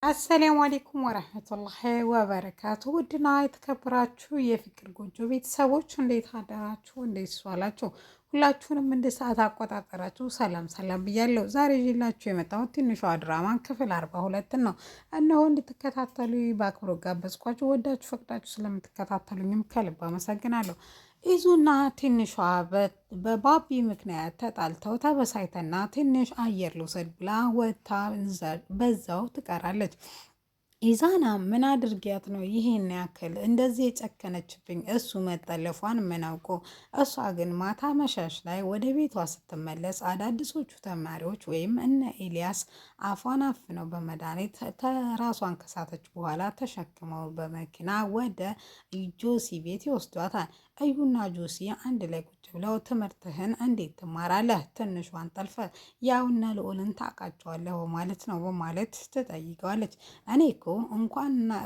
አሰላሙ አለይኩም ወረህመቱላሂ ወበረካቱ። ውድና የተከበራችሁ የፍቅር ጎጆ ቤተሰቦች እንዴት አደራችሁ? እንዴት ዋላችሁ? ሁላችሁንም እንደ ሰዓት አቆጣጠራችሁ ሰላም ሰላም ብያለሁ። ዛሬ ይዤላችሁ የመጣሁት ትንሿ ድራማን ክፍል 42 ነው። እነሆ እንድትከታተሉ በአክብሮት ጋበዝኳችሁ። ወዳችሁ ፈቅዳችሁ ስለምትከታተሉኝም ከልብ አመሰግናለሁ። ኢዙና ትንሿ በባቢ ምክንያት ተጣልተው ተበሳይተና ትንሽ አየር ልውሰድ ብላ ወጥታ በዛው ትቀራለች። ኢዛና ምን አድርጊያት ነው ይሄን ያክል እንደዚህ የጨከነችብኝ? እሱ መጠለፏን ምን አውቆ። እሷ ግን ማታ መሻሽ ላይ ወደ ቤቷ ስትመለስ አዳዲሶቹ ተማሪዎች ወይም እነ ኤልያስ አፏን አፍነው በመድኃኒት ራሷን ከሳተች በኋላ ተሸክመው በመኪና ወደ ጆሲ ቤት ይወስዷታል። እዩና ጆሲ አንድ ላይ ቁጭ ብለው ትምህርትህን እንዴት ትማራለህ? ትንሿን ጠልፈ ያውነ ልዑልን ታውቃቸዋለህ ማለት ነው በማለት ትጠይቀዋለች። እኔ እኮ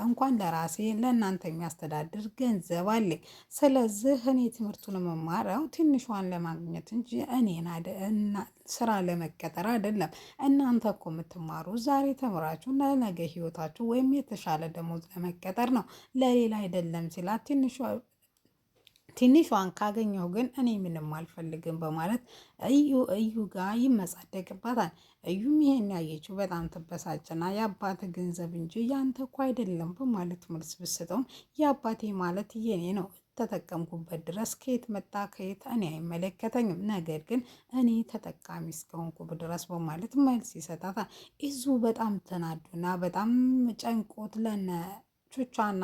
እንኳን ለራሴ ለእናንተ የሚያስተዳድር ገንዘብ አለኝ። ስለዚህ እኔ ትምህርቱን የምማረው ትንሿን ለማግኘት እንጂ እኔን ስራ ለመቀጠር አይደለም። እናንተ እኮ የምትማሩ ዛሬ ተምራችሁ ለነገ ህይወታችሁ ወይም የተሻለ ደሞዝ ለመቀጠር ነው፣ ለሌላ አይደለም ሲላት ትንሿን ካገኘው ግን እኔ ምንም አልፈልግም በማለት እዩ ጋር ይመጻደቅባታል። እዩም ይሄን ያየችው በጣም ትበሳጭና የአባት ገንዘብ እንጂ ያንተ እኮ አይደለም በማለት መልስ ብትሰጠውም የአባቴ ማለት የኔ ነው ተጠቀምኩበት ድረስ ከየት መጣ ከየት እኔ አይመለከተኝም፣ ነገር ግን እኔ ተጠቃሚ እስከሆንኩ ድረስ በማለት መልስ ይሰጣታል። ኢዙ በጣም ተናዱና በጣም ጨንቆት ቹቻና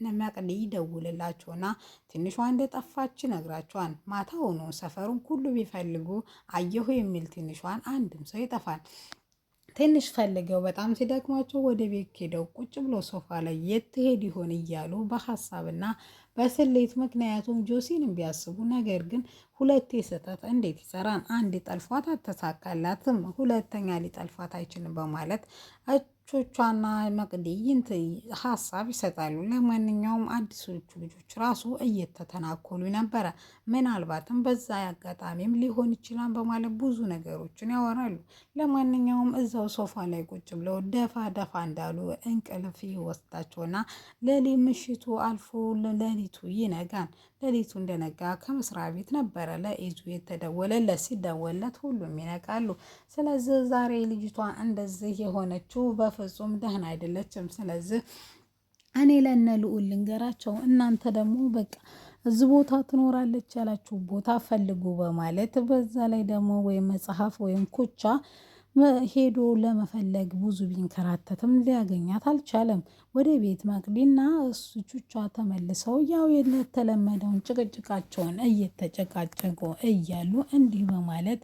ለመቅዲ ይደውልላቸውና ትንሿ እንደጠፋች ነግራቸዋል። ማታውኑ ሰፈሩን ሁሉ ቢፈልጉ አየሁ የሚል ትንሿን አንድም ሰው ይጠፋል። ትንሽ ፈልገው በጣም ሲደክማቸው ወደ ቤት ሄደው ቁጭ ብሎ ሶፋ ላይ የት ትሄድ ይሆን እያሉ በሀሳብና በስሌት ምክንያቱም ጆሲንም ቢያስቡ ነገር ግን ሁለቴ ስህተት እንዴት ይሰራን? አንድ ጠልፏት አተሳካላትም፣ ሁለተኛ ሊጠልፏት አይችልም በማለት ቾቿና መቅዲ ሀሳብ ይሰጣሉ። ለማንኛውም አዲሶቹ ልጆች ራሱ እየተተናኮሉ ነበረ። ምናልባትም በዛ አጋጣሚም ሊሆን ይችላል በማለት ብዙ ነገሮችን ያወራሉ። ለማንኛውም እዛው ሶፋ ላይ ቁጭ ብለው ደፋ ደፋ እንዳሉ እንቅልፍ ይወስዳቸውና ምሽቱ አልፎ ሌሊቱ ይነጋል። ሌሊቱ እንደነጋ ከመስሪያ ቤት ነበረ ለኢዙ የተደወለለት። ሲደወለት ሁሉም ይነቃሉ። ስለዚህ ዛሬ ልጅቷ እንደዚህ የሆነችው በፍጹም ደህና አይደለችም። ስለዚህ እኔ ለነ ልዑል ልንገራቸው፣ እናንተ ደግሞ በቃ እዚህ ቦታ ትኖራለች ያላችሁ ቦታ ፈልጉ በማለት በዛ ላይ ደግሞ ወይም መጽሐፍ ወይም ኩቻ ሄዶ ለመፈለግ ብዙ ቢንከራተትም ሊያገኛት አልቻለም። ወደ ቤት መቅዲና እሱ ቹቻ ተመልሰው ያው የተለመደውን ጭቅጭቃቸውን እየተጨቃጨቁ እያሉ እንዲህ በማለት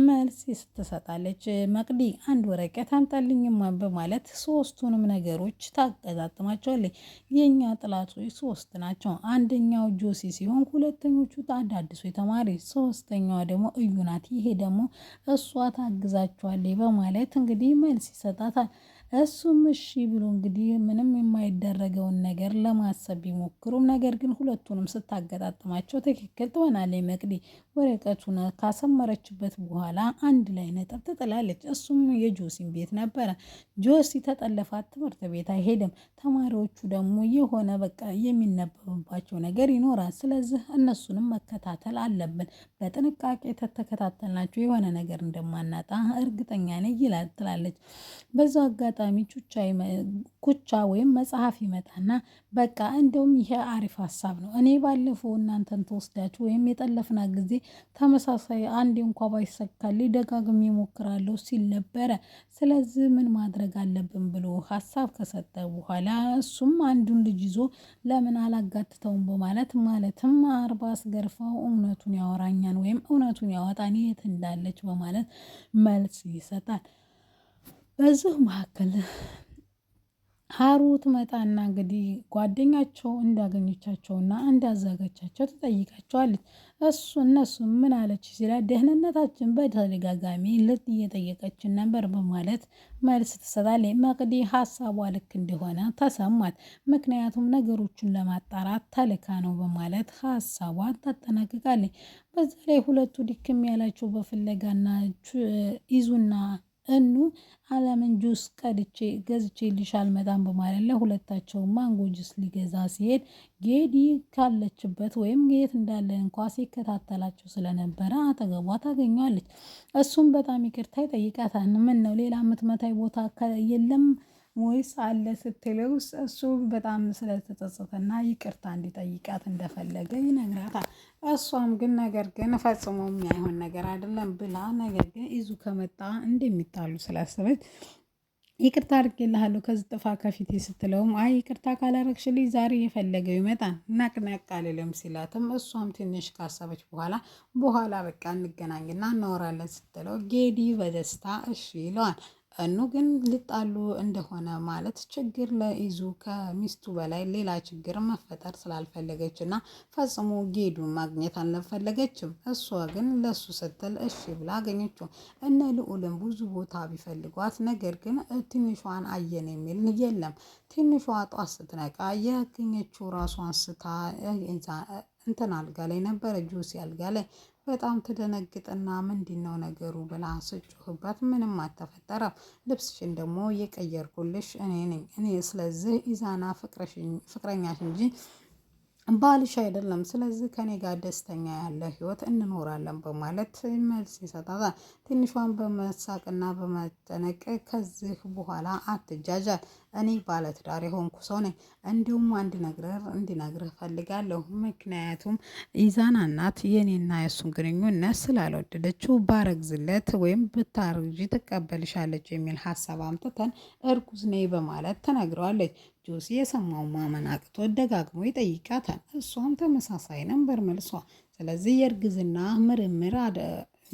መልስ ስትሰጣለች። መቅዲ አንድ ወረቀት አምጣልኝማ በማለት ሶስቱንም ነገሮች ታቀጣጥማቸዋለች። የኛ ጥላቶች ሶስት ናቸው። አንደኛው ጆሲ ሲሆን ሁለተኞቹ አዳዲሱ ተማሪ፣ ሶስተኛዋ ደግሞ እዩ ናት። ይሄ ደግሞ እሷ ታግዛቸዋለች በማለት እንግዲህ መልስ ይሰጣታል። እሱም እሺ ብሎ እንግዲህ ምንም የማይደረገውን ነገር ለማሰብ ቢሞክሩም ነገር ግን ሁለቱንም ስታገጣጥማቸው ትክክል ትሆናለች። መቅዲ ወረቀቱን ካሰመረችበት በኋላ አንድ ላይ ነጥብ ትጥላለች። እሱም የጆሲን ቤት ነበረ። ጆሲ ተጠለፋት ትምህርት ቤት አይሄድም። ተማሪዎቹ ደግሞ የሆነ በቃ የሚነበብባቸው ነገር ይኖራል። ስለዚህ እነሱንም መከታተል አለብን። በጥንቃቄ ተተከታተልናቸው የሆነ ነገር እንደማናጣ እርግጠኛ ነኝ ይላል ትላለች። በዛ አጋጣሚ ኩቻ ወይም መጽሐፍ ይመጣና በቃ እንደውም ይሄ አሪፍ ሀሳብ ነው፣ እኔ ባለፈው እናንተን ተወስዳችሁ ወይም የጠለፍና ጊዜ ተመሳሳይ አንዴ እንኳ ባይሰካልኝ ደጋግሜ እሞክራለሁ ሲል ነበረ። ስለዚህ ምን ማድረግ አለብን ብሎ ሀሳብ ከሰጠ በኋላ እሱም አንዱን ልጅ ይዞ ለምን አላጋትተውም በማለት ማለትም 40 አስገርፈው እውነቱን ያወራኛን ወይም እውነቱን ያወጣን የት እንዳለች በማለት መልስ ይሰጣል። በዚህ መካከል ሀሩት መጣና እንግዲህ ጓደኛቸው እንዳገኘቻቸውና እንዳዛጋቻቸው ትጠይቃቸዋለች። እነሱ ምን አለች ሲላ ደህንነታችን በተደጋጋሚ እየጠየቀችን ነበር በማለት መልስ ትሰጣለች። መቅዲ ሀሳቧ ልክ እንደሆነ ተሰማት። ምክንያቱም ነገሮችን ለማጣራት ተልካ ነው በማለት ሀሳቧን ታጠናቅቃለች። በዛ ላይ ሁለቱ ድክም ያላቸው በፍለጋና ኢዙና እኑ አለምን ጁስ ገዝቼ ልሽ አልመጣም በማለት ለሁለታቸው ማንጎ ጁስ ሊገዛ ሲሄድ ጌዲ ካለችበት ወይም የት እንዳለ እንኳ ሲከታተላቸው ስለነበረ አጠገቧ ታገኘዋለች። እሱም በጣም ይቅርታ ይጠይቃታል። ምን ነው ሌላ የምትመታኝ ቦታ የለም ወይስ አለ ስትለው እሱ በጣም ስለተጸጸተና ይቅርታ እንዲጠይቃት እንደፈለገ ይነግራታል። እሷም ግን ነገር ግን ፈጽሞ የሚያይሆን ነገር አይደለም ብላ ነገር ግን ይዙ ከመጣ እንደሚጣሉ ስላሰበች ይቅርታ አድርጌልሃለሁ ከዚህ ጥፋ ከፊቴ ስትለውም አይ ይቅርታ ካላረግሽልኝ ዛሬ የፈለገው ይመጣል ናቅናቅ አልልም ሲላትም እሷም ትንሽ ካሰበች በኋላ በቃ እንገናኝና እናወራለን ስትለው ጌዲ በደስታ እሺ ይለዋል። እኑ ግን ሊጣሉ እንደሆነ ማለት ችግር ለይዙ ከሚስቱ በላይ ሌላ ችግር መፈጠር ስላልፈለገች እና ፈጽሞ ጌዱን ማግኘት አልፈለገችም። እሷ ግን ለሱ ስትል እሺ ብላ አገኘችው። እነ ልዑልን ብዙ ቦታ ቢፈልጓት ነገር ግን ትንሿን አየን የሚል የለም። ትንሿ ጧት ስትነቃ ያገኘችው ራሷን ስታ እንትን አልጋ ላይ ነበረ፣ ጁሲ አልጋ ላይ። በጣም ትደነግጥና ምንድነው ነገሩ ብላ ስጮህበት ምንም አልተፈጠረም። ልብስሽን ደግሞ የቀየርኩልሽ እኔ ነኝ። እኔ ስለዚህ ኢዛና ፍቅረኛሽ እንጂ ባልሽ አይደለም። ስለዚህ ከኔ ጋር ደስተኛ ያለ ህይወት እንኖራለን በማለት መልስ ይሰጣታል። ትንሿን በመሳቅና በመጨነቅ ከዚህ በኋላ አትጃጃል፣ እኔ ባለትዳር የሆንኩ ሰው ነኝ። እንዲሁም አንድ ነገር እንዲነግርህ ፈልጋለሁ። ምክንያቱም ኢዛና እናት የኔና የእሱን ግንኙነት ስላልወደደችው ባረግዝለት ወይም ብታርግዢ ትቀበልሻለች የሚል ሀሳብ አምጥተን እርጉዝ ነኝ በማለት ተነግረዋለች። ጆሲ የሰማው ማመን አቅቶ ደጋግሞ ይጠይቃታል። እሷም ተመሳሳይ ነበር መልሷ። ስለዚህ የእርግዝና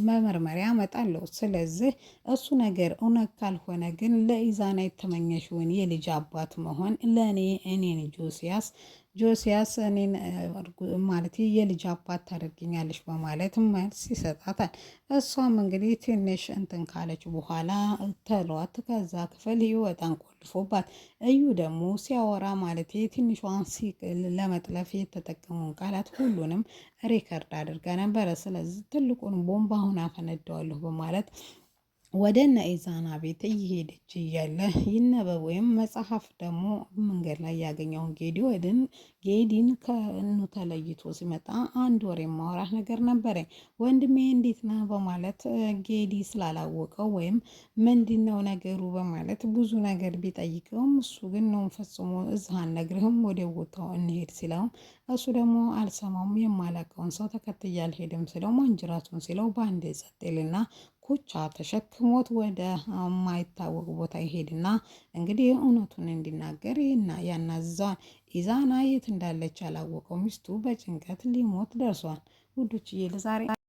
መመርመሪያ አመጣለሁ። ስለዚህ እሱ ነገር እውነት ካልሆነ ግን ለኢዛና የተመኘሽውን የልጅ አባት መሆን ለእኔ እኔን ጆሲያስ እኔን ማለት የልጅ አባት ታደርግኛለች በማለት መልስ ይሰጣታል። እሷም እንግዲህ ትንሽ እንትን ካለች በኋላ ተሏት ከዛ ክፍል ይወጣን ቆልፎባት። እዩ ደግሞ ሲያወራ ማለት ትንሿን ለመጥለፍ የተጠቀመውን ቃላት ሁሉንም ሪከርድ አድርጋ ነበረ። ስለዚህ ትልቁን ቦምብ አሁን አፈነዳዋለሁ በማለት ወደ እነ ኢዛና ቤት እየሄደች እያለ ይነበብ ወይም መጽሐፍ ደግሞ መንገድ ላይ ያገኘውን ጌዲን ከእኑ ተለይቶ ሲመጣ አንድ ወር የማወራህ ነገር ነበረኝ ወንድሜ እንዴት ነህ በማለት ጌዲ ስላላወቀው ወይም ምንድነው ነገሩ በማለት ብዙ ነገር ቢጠይቀውም እሱ ግን ነው ፈጽሞ እዛ አልነግርህም ወደ ቦታው እንሄድ ሲለውም እሱ ደግሞ አልሰማውም፣ የማላውቀውን ሰው ተከትዬ አልሄድም ሲለው ማንጅራቱን ሲለው በአንድ ጸጥ ይልና ኩቻ ተሸክሞት ወደ ማይታወቅ ቦታ ይሄድና እንግዲህ እውነቱን እንዲናገር ያናዝዘዋል። ኢዛና የት እንዳለች ያላወቀው ሚስቱ በጭንቀት ሊሞት ደርሷል። ውዶችዬ ለዛሬ